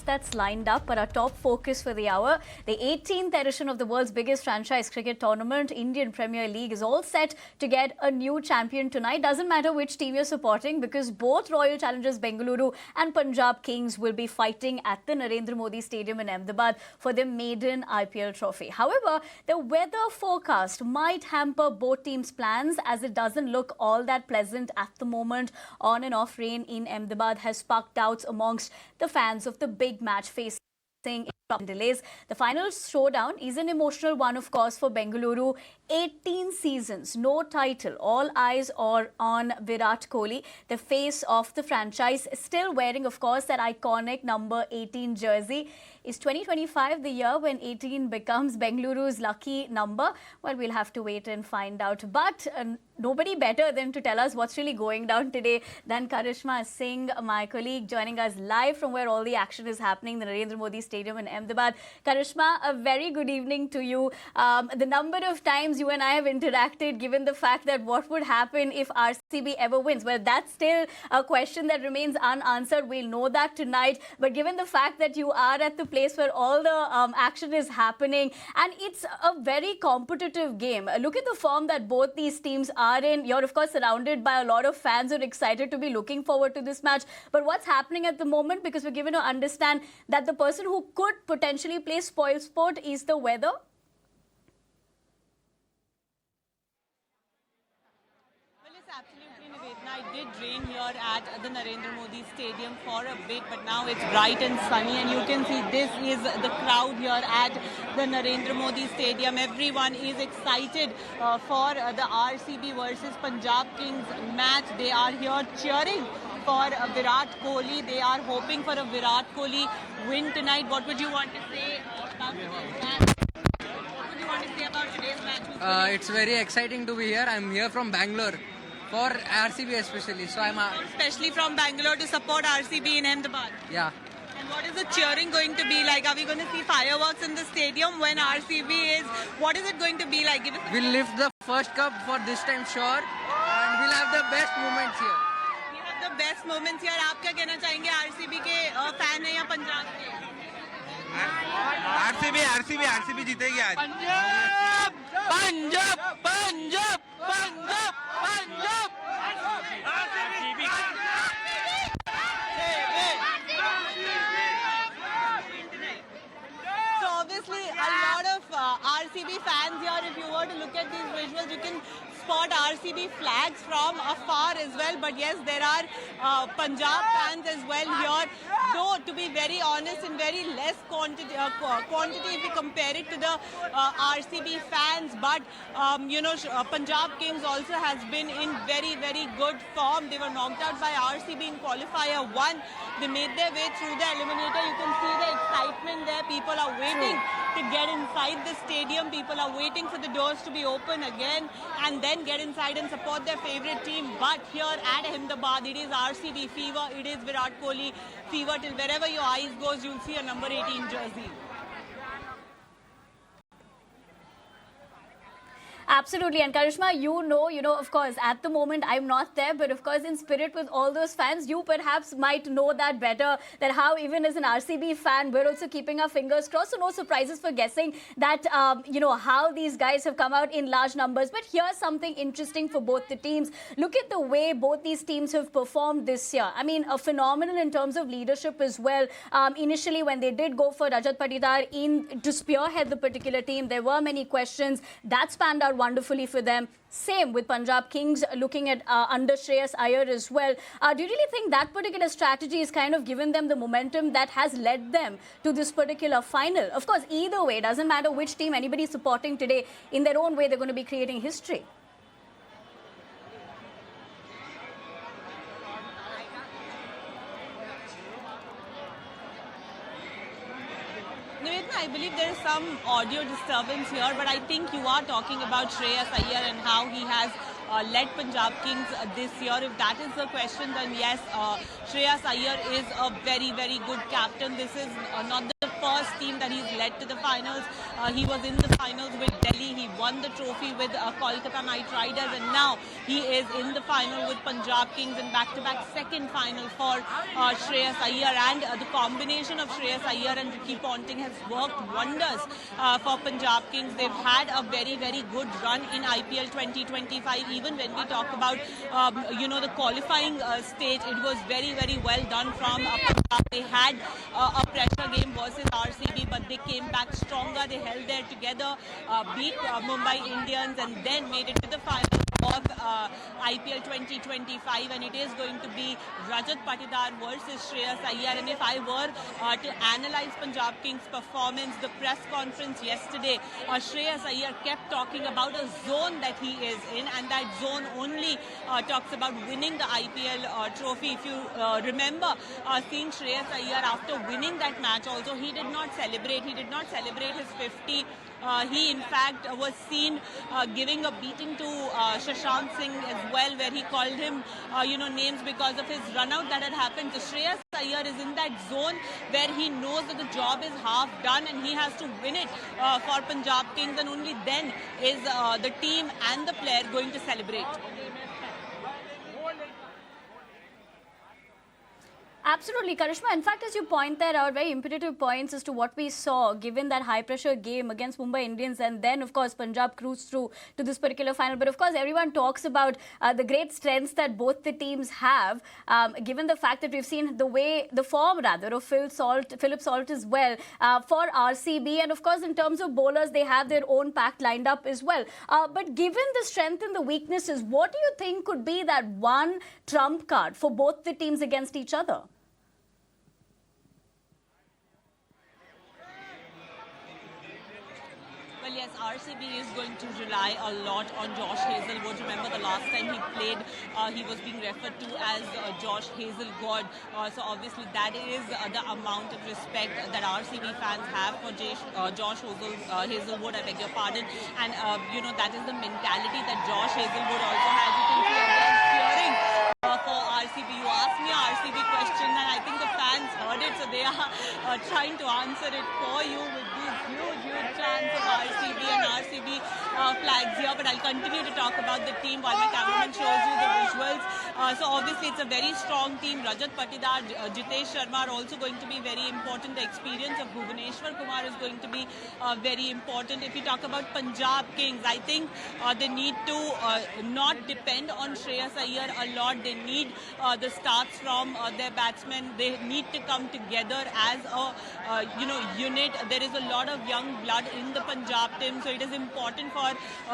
that's lined up, but our top focus for the hour, the 18th edition of the world's biggest franchise cricket tournament, Indian Premier League, is all set to get a new champion tonight. Doesn't matter which team you're supporting, because both Royal Challengers Bengaluru and Punjab Kings will be fighting at the Narendra Modi Stadium in Ahmedabad for the maiden IPL trophy. However, the weather forecast might hamper both teams' plans, as it doesn't look all that pleasant at the moment. On and off rain in Ahmedabad has sparked doubts amongst the fans of the big match facing delays. The final showdown is an emotional one, of course, for Bengaluru. 18 seasons, no title. All eyes are on Virat Kohli, the face of the franchise, still wearing, of course, that iconic number 18 jersey. Is 2025 the year when 18 becomes Bengaluru's lucky number? Well, we'll have to wait and find out. But nobody better than to tell us what's really going down today than Karishma Singh, my colleague, joining us live from where all the action is happening, the Narendra Modi Stadium in Ahmedabad. Karishma, a very good evening to you. The number of times you and I have interacted, given the fact that what would happen if RCB ever wins? Well, that's still a question that remains unanswered. We'll know that tonight. But given the fact that you are at the place where all the action is happening, and it's a very competitive game. Look at the form that both these teams are in. You're, of course, surrounded by a lot of fans who are excited to be looking forward to this match. But what's happening at the moment, because we're given to understand that the person who could potentially play spoil sport is the weather? Absolutely, Nivedana. It did rain here at the Narendra Modi Stadium for a bit, but now it's bright and sunny, and you can see this is the crowd here at the Narendra Modi Stadium. Everyone is excited for the RCB versus Punjab Kings match. They are here cheering for Virat Kohli. They are hoping for a Virat Kohli win tonight. What would you want to say about today's match? What would you want to say about today's match? It's very exciting to be here. I'm here from Bangalore for RCB especially. So I'm especially from Bangalore to support RCB in Ahmedabad. Yeah. And what is the cheering going to be like? Are we going to see fireworks in the stadium when RCB is? What is it going to be like? We'll lift the first cup for this time, sure, and we'll have the best moments here. We have the best moments here. आप क्या कहना चाहेंगे? RCB के fan हैं या पंजाब के? RCB जीतेगी आज. Punjab. So obviously a lot of RCB fans here. If you were to look at these visuals, you can spot RCB flags from afar as well. But yes, there are Punjab fans as well here. Though, to be very honest, in very less quantity if you compare it to the RCB fans. But Punjab Kings also has been in very, very good form. They were knocked out by RCB in qualifier 1. They made their way through the eliminator. You can see the excitement there. People are waiting to get inside the stadium. People are waiting for the doors to be open again and then get inside and support their favorite team. But here at Ahmedabad, it is RCB fever. It is Virat Kohli fever. Till wherever your eyes goes, you'll see a number 18 jersey. Absolutely. And Karishma, you know, of course, at the moment, I'm not there, but of course, in spirit with all those fans, you perhaps might know that better, that how even as an RCB fan, we're also keeping our fingers crossed. So no surprises for guessing that, how these guys have come out in large numbers. But here's something interesting for both the teams. Look at the way both these teams have performed this year. I mean, a phenomenal in terms of leadership as well. Initially, when they did go for Rajat Patidar to spearhead the particular team, there were many questions. That spanned out wonderfully for them. Same with Punjab Kings, looking at under Shreyas Iyer as well. Do you really think that particular strategy has kind of given them the momentum that has led them to this particular final? Of course, either way, doesn't matter which team anybody's supporting today, in their own way, they're going to be creating history. Nivedana, I believe there is some audio disturbance here, but I think you are talking about Shreyas Iyer and how he has led Punjab Kings this year. If that is the question, then yes, Shreyas Iyer is a very, very good captain. This is not the first team that he's led to the finals. He was in the finals with Delhi. He won the trophy with Kolkata Knight Riders, and now he is in the final with Punjab Kings in back-to-back second final for Shreyas Iyer. And the combination of Shreyas Iyer and Ricky Ponting has worked wonders for Punjab Kings. They've had a very, very good run in IPL 2025. Even when we talk about, the qualifying stage, it was very, very well done from Punjab. They had a pressure game versus RCB, but they came back stronger. They held there together, beat Mumbai Indians, and then made it to the final of IPL 2025, and it is going to be Rajat Patidar versus Shreyas Iyer. And if I were to analyze Punjab Kings' performance, the press conference yesterday, Shreyas Iyer kept talking about a zone that he is in, and that zone only talks about winning the IPL trophy. If you remember seeing Shreyas Iyer after winning that match also, he did not celebrate. He did not celebrate his 50. He in fact was seen giving a beating to Shashank Singh as well, where he called him names because of his run out that had happened. So Shreyas Iyer is in that zone where he knows that the job is half done and he has to win it for Punjab Kings, and only then is the team and the player going to celebrate. Absolutely, Karishma. In fact, as you point there out, very imperative points as to what we saw, given that high-pressure game against Mumbai Indians, and then, of course, Punjab cruised through to this particular final. But, of course, everyone talks about the great strengths that both the teams have, given the fact that we've seen the form, of Phillip Salt as well for RCB. And, of course, in terms of bowlers, they have their own pack lined up as well. But given the strength and the weaknesses, what do you think could be that one trump card for both the teams against each other? Well, yes, RCB is going to rely a lot on Josh Hazlewood. Remember the last time he played, he was being referred to as Josh Hazelgod. So obviously that is the amount of respect that RCB fans have for Josh Hazelwood, I beg your pardon. And, that is the mentality that Josh Hazelwood also has. You can see again cheering for RCB. You asked me a RCB question, and I think the fans heard it, so they are trying to answer it for you with these huge chants of RCB and RCB flags here. But I'll continue to talk about the team while my cameraman shows you the visuals. So obviously it's a very strong team. Rajat Patidar, Jitesh Sharma are also going to be very important. The experience of Bhuvaneshwar Kumar is going to be very important. If you talk about Punjab Kings, I think they need to not depend on Shreyas Iyer a lot. They need the starts from their batsmen. They need to come together as a unit. There is a lot of young blood in the Punjab team, so it is important for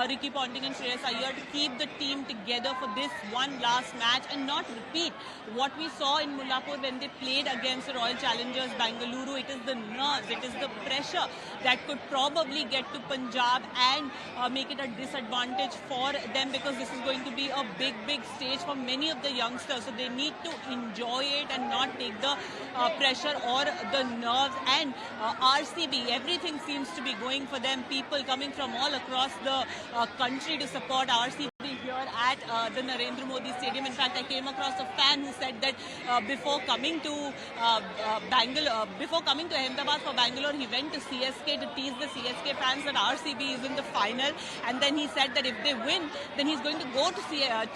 Ricky Ponting and Shreyas Iyer to keep the team together for this one last match and not repeat what we saw in Mullapur when they played against the Royal Challengers Bangalore. It is the nerves, it is the pressure that could probably get to Punjab and make it a disadvantage for them, because this is going to be a big stage for many of the youngsters. So they need to enjoy it and not take the pressure or the nerves. And RCB, everything seems to be going for them. People coming from all across the country to support RCB here at the Narendra Modi Stadium. In fact, I came across a fan who said that before coming to Ahmedabad for Bangalore, he went to CSK to tease the CSK fans that RCB is in the final. And then he said that if they win, then he's going to go to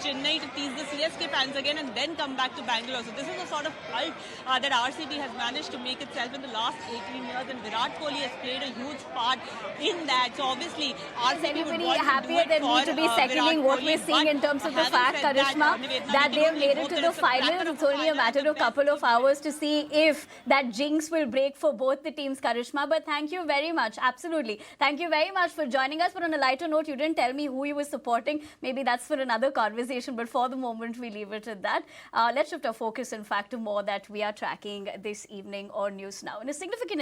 Chennai to tease the CSK fans again and then come back to Bangalore. So this is a sort of cult that RCB has managed to make itself in the last 18 years, and Virat Kohli has played a huge part in that. So obviously, RCB anybody would want happier to do it than me to be seconding what we're seeing in terms of the fact, Karishma, that they have made it to the final. It's only a matter of a couple of hours to see if that jinx will break for both the teams, Karishma. But thank you very much. Absolutely. Thank you very much for joining us. But on a lighter note, you didn't tell me who you were supporting. Maybe that's for another conversation. But for the moment, we leave it at that. Let's shift our focus, in fact, to more that we are tracking this evening on News Now. In a significant